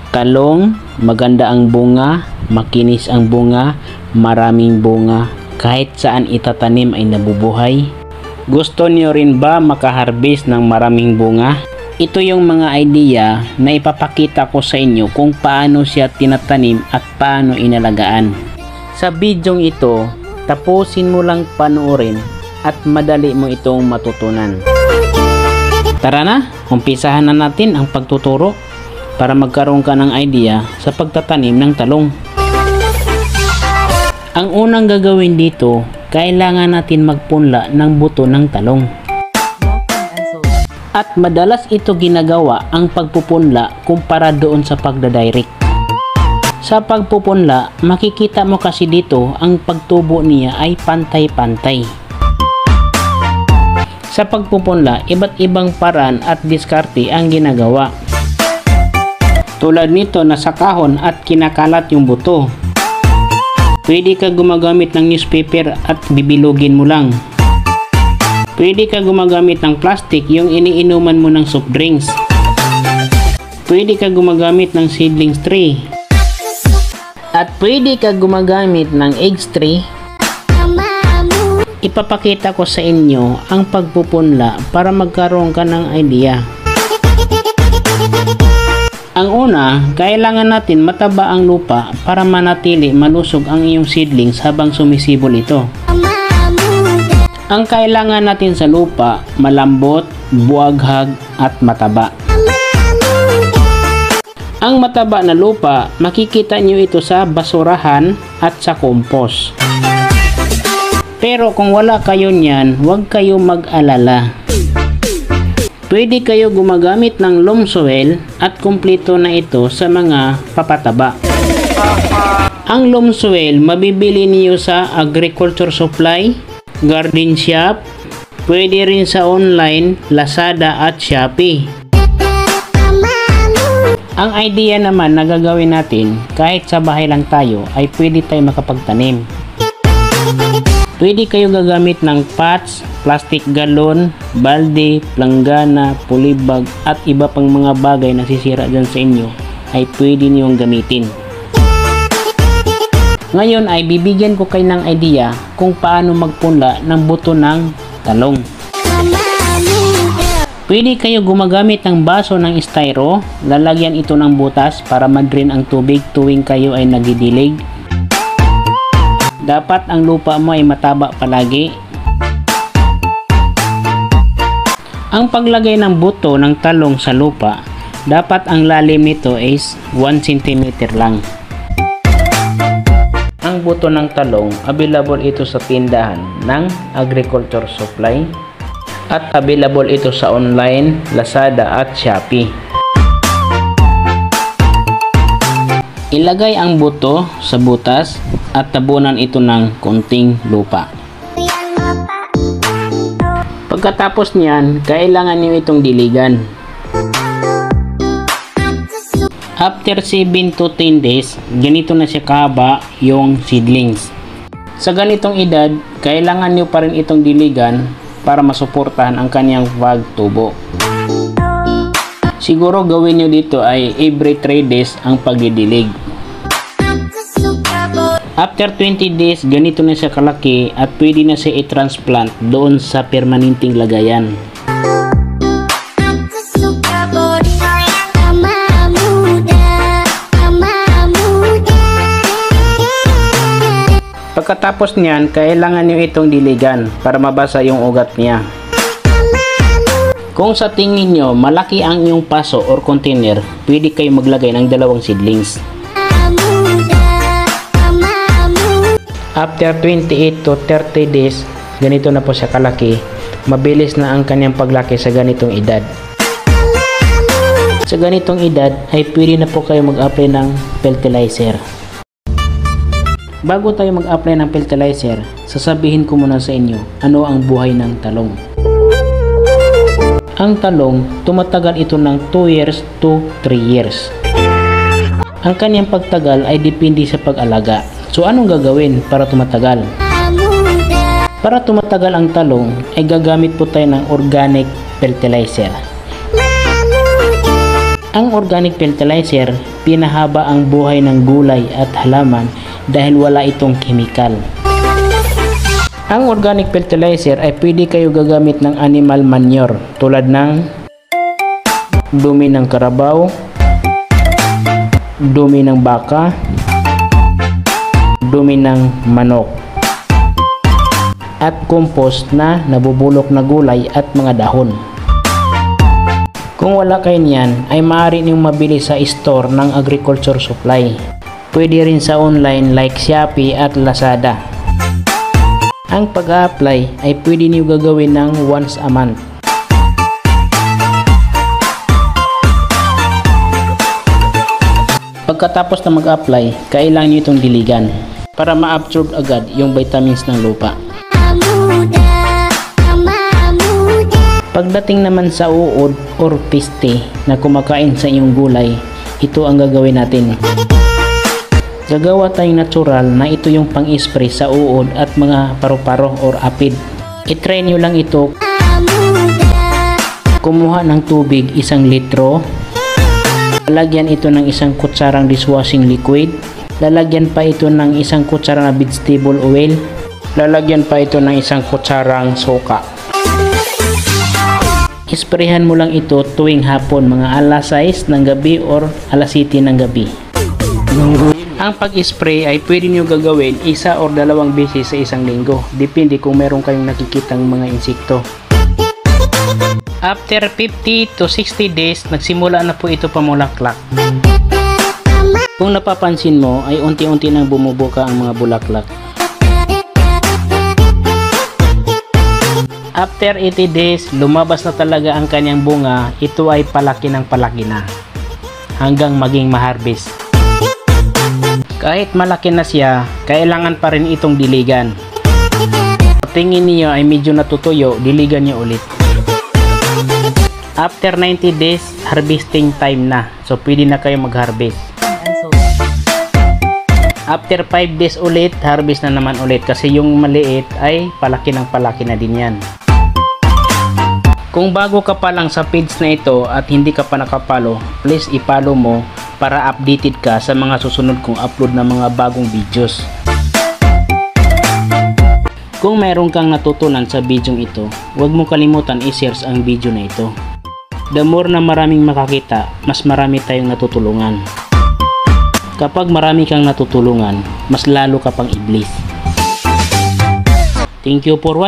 Talong, maganda ang bunga, makinis ang bunga, maraming bunga, kahit saan itatanim ay nabubuhay. Gusto niyo rin ba makaharvest ng maraming bunga? Ito yung mga idea na ipapakita ko sa inyo kung paano siya tinatanim at paano inalagaan. Sa bidyong ito, tapusin mo lang panoorin at madali mo itong matutunan. Tara na, umpisahan na natin ang pagtuturo para magkaroon ka ng idea sa pagtatanim ng talong. Ang unang gagawin dito, kailangan natin magpunla ng buto ng talong. At madalas ito ginagawa ang pagpupunla kumpara doon sa pagdadirect. Sa pagpupunla, makikita mo kasi dito ang pagtubo niya ay pantay-pantay. Sa pagpupunla, iba't ibang paraan at diskarte ang ginagawa. Tulad nito na sa kahon at kinakalat yung buto. Pwede ka gumagamit ng newspaper at bibilugin mo lang. Pwede ka gumagamit ng plastic, yung iniinuman mo ng soft drinks. Pwede ka gumagamit ng seedlings tree. At pwede ka gumagamit ng eggs tree. Ipapakita ko sa inyo ang pagpupunla para magkaroon ka ng idea. Ang una, kailangan natin mataba ang lupa para manatili malusog ang iyong seedlings habang sumisibol ito. Ang kailangan natin sa lupa, malambot, buwaghag at mataba. Ang mataba na lupa, makikita nyo ito sa basurahan at sa compost. Pero kung wala kayo niyan, huwag kayo mag-alala. Pwede kayo gumagamit ng loam soil at kumpleto na ito sa mga papataba. Ang loam soil mabibili niyo sa agriculture supply, garden shop, pwede rin sa online, Lazada at Shopee. Ang idea naman na gagawin natin, kahit sa bahay lang tayo, ay pwede tayo makapagtanim. Pwede kayo gagamit ng pots, plastic galon, balde, planggana, polybag at iba pang mga bagay na sisira dyan sa inyo ay pwede niyong gamitin. Ngayon ay bibigyan ko kayo ng idea kung paano magpunla ng buto ng talong. Pwede kayo gumagamit ng baso ng styro, lalagyan ito ng butas para ma-drain ang tubig tuwing kayo ay nagidilig. Dapat ang lupa mo ay mataba palagi. Ang paglagay ng buto ng talong sa lupa, dapat ang lalim nito is 1 cm lang. Ang buto ng talong, available ito sa tindahan ng agriculture supply at available ito sa online, Lazada at Shopee. Ilagay ang buto sa butas at tabunan ito ng konting lupa. Pagkatapos niyan, kailangan niyo itong diligan. After 7 to 10 days, ganito na siya kahaba yung seedlings. Sa ganitong edad, kailangan niyo pa rin itong diligan para masuportahan ang kanyang pagtubo. Siguro gawin nyo dito ay every 3 days ang pagdidilig. After 20 days, ganito na siya kalaki at pwede na siya i-transplant doon sa permanenteng lagayan. Pagkatapos niyan, kailangan nyo itong diligan para mabasa yung ugat niya. Kung sa tingin nyo malaki ang iyong paso or container, pwede kayo maglagay ng 2 seedlings. After 28 to 30 days, ganito na po siya kalaki. Mabilis na ang kanyang paglaki sa ganitong edad. Sa ganitong edad ay pwede na po kayo mag-apply ng fertilizer. Bago tayo mag-apply ng fertilizer, sasabihin ko muna sa inyo ano ang buhay ng talong. Ang talong, tumatagal ito ng 2 years to 3 years. Ang kanyang pagtagal ay depende sa pag-alaga. So anong gagawin para tumatagal? Para tumatagal ang talong ay gagamit po tayo ng organic fertilizer. Ang organic fertilizer, pinahaba ang buhay ng gulay at halaman dahil wala itong kemikal. Ang organic fertilizer ay pwede kayo gagamit ng animal manure tulad ng dumi ng karabaw, dumi ng baka, dumi ng manok, at compost na nabubulok na gulay at mga dahon. Kung wala kayo niyan, ay maaari niyong mabili sa store ng agriculture supply. Pwede rin sa online like Shopee at Lazada. Ang pag-a-apply ay pwede niyo gagawin ng once a month. Pagkatapos na mag-apply, kailangan niyo itong diligan para ma-absorb agad yung vitamins ng lupa. Pagdating naman sa uod or piste na kumakain sa inyong gulay, ito ang gagawin natin. Gagawa tayong natural na ito yung pang-spray sa uod at mga paru-paro or apid. I-try nyo lang ito. Kumuha ng tubig 1 litro. Lalagyan ito ng 1 kutsarang dishwashing liquid. Lalagyan pa ito ng 1 kutsara na vegetable oil. Lalagyan pa ito ng 1 kutsarang suka. Isprayhan mo lang ito tuwing hapon, mga alas 6 ng gabi or alas 7 ng gabi. Ang pag-spray ay pwede nyo gagawin 1 or 2 beses sa isang linggo. Depende kung meron kayong nakikitang mga insekto. After 50 to 60 days, nagsimula na po ito pamulaklak. Kung napapansin mo, ay unti-unti nang bumubuka ang mga bulaklak. After 80 days, lumabas na talaga ang kanyang bunga. Ito ay palaki ng palaki na hanggang maging ma-harvest. Kahit malaki na siya, kailangan pa rin itong diligan. Tingin niyo ay medyo natutuyo, diligan niyo ulit. After 90 days, harvesting time na. So pwede na kayo mag-harvest. After 5 days ulit, harvest na naman ulit kasi yung maliit ay palaki ng palaki na din yan. Kung bago ka pa lang sa page na ito at hindi ka pa nakapalo, please i-follow mo para updated ka sa mga susunod kong upload na mga bagong videos. Kung meron kang natutunan sa video ito, huwag mo kalimutan i-share ang video na ito. The more na maraming makakita, mas marami tayong natutulungan. Kapag marami kang natutulungan, mas lalo ka pang i-bless. Thank you for watching.